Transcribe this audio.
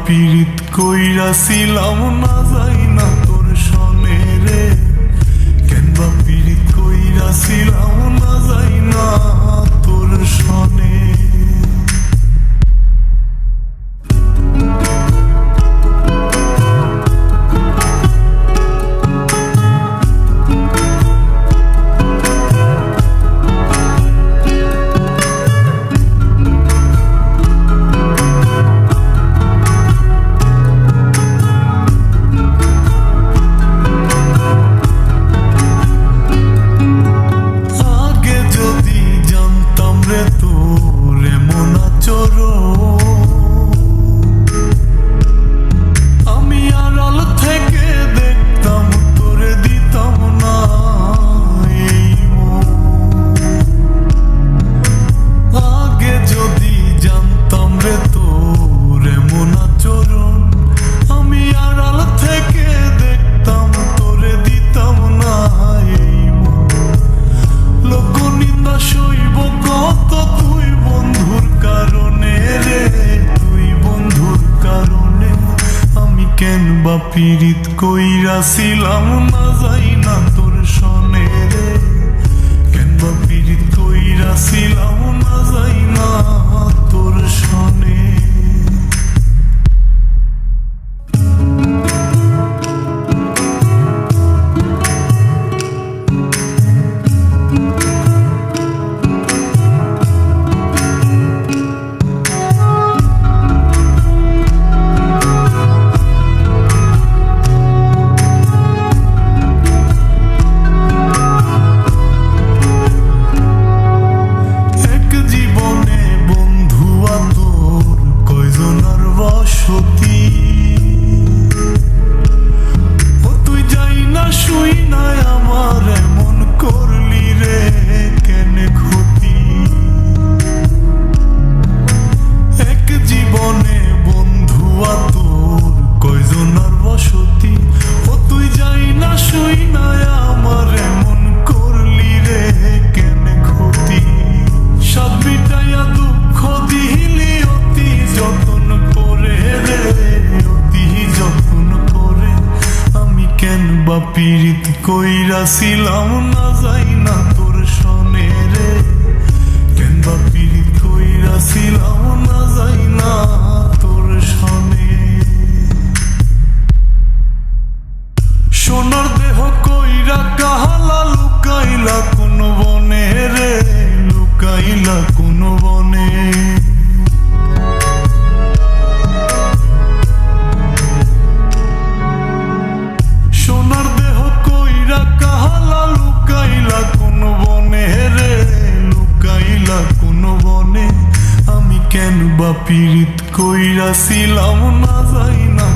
পীড়িত কইরাছিলাম না যাই না তোর সনে রে, কেন বা পীড়িত কইরাছিলাম না যাই না তোর সনে। পীড়িত কইরাছিলাম না যাই না তোর সনে রে, কেন বা পীড়িত কইরাছিলাম না যাই না তোর সনে। পীড়িত কইরাছিলাম না যাই না তোর সনে রে, কেন বা পীড়িত কইরাছিলাম না যাই না তোর সনে। সোনার দেহ কইরা কাহালা লুকাইলা কোন বনে রে, লুকাইলা কোন বনে। কেন বা পীড়িত কইরাছিলাম না যাই না